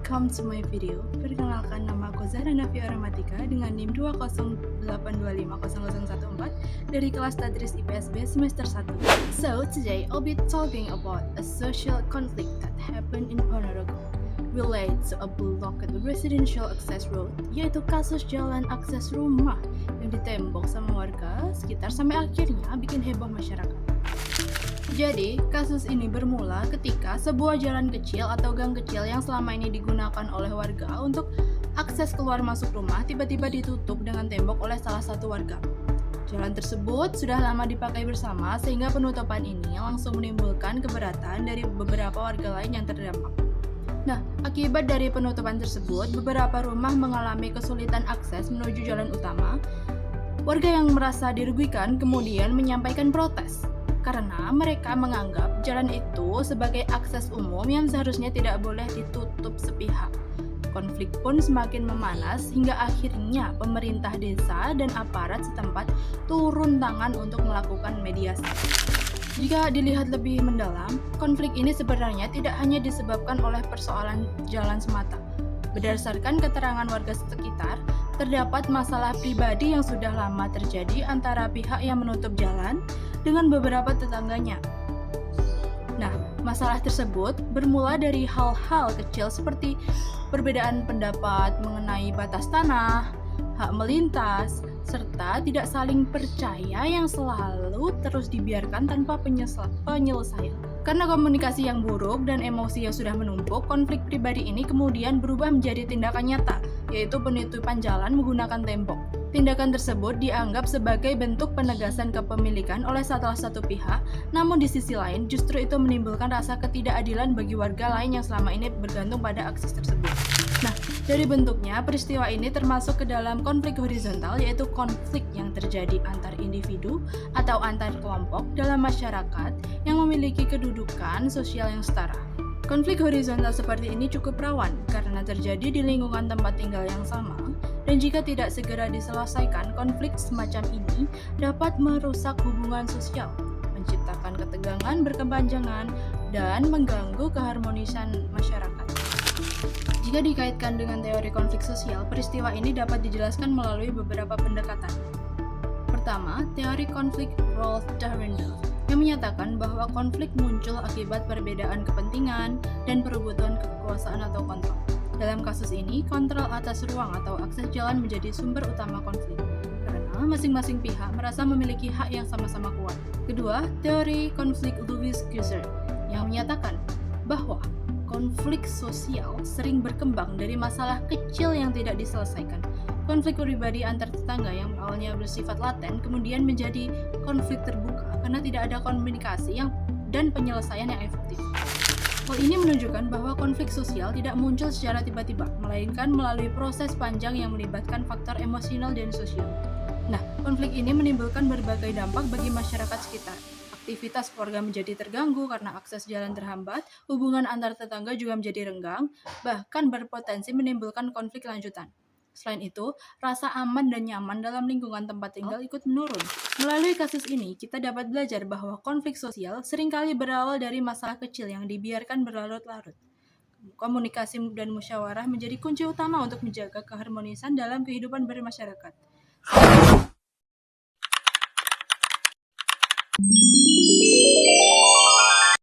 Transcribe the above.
welcome to my video. Perkenalkan, nama aku Zahra Nafi Aramatika dengan NIM 208250014 dari kelas Tadris IPSB semester 1. So, today I'll be talking about a social conflict that happened in Ponorogo related to a blocked residential access road, yaitu kasus jalan akses rumah yang ditembok sama warga sekitar sampai akhirnya bikin heboh masyarakat. Jadi, kasus ini bermula ketika sebuah jalan kecil atau gang kecil yang selama ini digunakan oleh warga untuk akses keluar masuk rumah tiba-tiba ditutup dengan tembok oleh salah satu warga. Jalan tersebut sudah lama dipakai bersama sehingga penutupan ini langsung menimbulkan keberatan dari beberapa warga lain yang terdampak. Nah, akibat dari penutupan tersebut, beberapa rumah mengalami kesulitan akses menuju jalan utama. Warga yang merasa dirugikan kemudian menyampaikan protes karena mereka menganggap jalan itu sebagai akses umum yang seharusnya tidak boleh ditutup sepihak. Konflik pun semakin memanas hingga akhirnya pemerintah desa dan aparat setempat turun tangan untuk melakukan mediasi. Jika dilihat lebih mendalam, konflik ini sebenarnya tidak hanya disebabkan oleh persoalan jalan semata. Berdasarkan keterangan warga sekitar, terdapat masalah pribadi yang sudah lama terjadi antara pihak yang menutup jalan dengan beberapa tetangganya. Nah, masalah tersebut bermula dari hal-hal kecil seperti perbedaan pendapat mengenai batas tanah, hak melintas, serta tidak saling percaya yang selalu terus dibiarkan tanpa penyelesaian. Karena komunikasi yang buruk dan emosi yang sudah menumpuk, konflik pribadi ini kemudian berubah menjadi tindakan nyata, yaitu penutupan jalan menggunakan tembok. Tindakan tersebut dianggap sebagai bentuk penegasan kepemilikan oleh salah satu pihak, namun di sisi lain justru itu menimbulkan rasa ketidakadilan bagi warga lain yang selama ini bergantung pada akses tersebut. Nah, dari bentuknya, peristiwa ini termasuk ke dalam konflik horizontal, yaitu konflik yang terjadi antar individu atau antar kelompok dalam masyarakat yang memiliki kedudukan sosial yang setara. Konflik horizontal seperti ini cukup rawan karena terjadi di lingkungan tempat tinggal yang sama, dan jika tidak segera diselesaikan, konflik semacam ini dapat merusak hubungan sosial, menciptakan ketegangan berkepanjangan, dan mengganggu keharmonisan masyarakat. Jika dikaitkan dengan teori konflik sosial, peristiwa ini dapat dijelaskan melalui beberapa pendekatan. Pertama, teori konflik Rolf Dahrendorf yang menyatakan bahwa konflik muncul akibat perbedaan kepentingan dan perebutan kekuasaan atau kontrol. Dalam kasus ini, kontrol atas ruang atau akses jalan menjadi sumber utama konflik, karena masing-masing pihak merasa memiliki hak yang sama-sama kuat. Kedua, teori konflik Louis Guser yang menyatakan bahwa konflik sosial sering berkembang dari masalah kecil yang tidak diselesaikan. Konflik pribadi antar tetangga yang awalnya bersifat laten kemudian menjadi konflik terbuka karena tidak ada komunikasi dan penyelesaian yang efektif. Hal ini menunjukkan bahwa konflik sosial tidak muncul secara tiba-tiba, melainkan melalui proses panjang yang melibatkan faktor emosional dan sosial. Nah, konflik ini menimbulkan berbagai dampak bagi masyarakat sekitar. Aktivitas keluarga menjadi terganggu karena akses jalan terhambat, hubungan antar tetangga juga menjadi renggang, bahkan berpotensi menimbulkan konflik lanjutan. Selain itu, rasa aman dan nyaman dalam lingkungan tempat tinggal ikut menurun. Melalui kasus ini, kita dapat belajar bahwa konflik sosial seringkali berawal dari masalah kecil yang dibiarkan berlarut-larut. Komunikasi dan musyawarah menjadi kunci utama untuk menjaga keharmonisan dalam kehidupan bermasyarakat.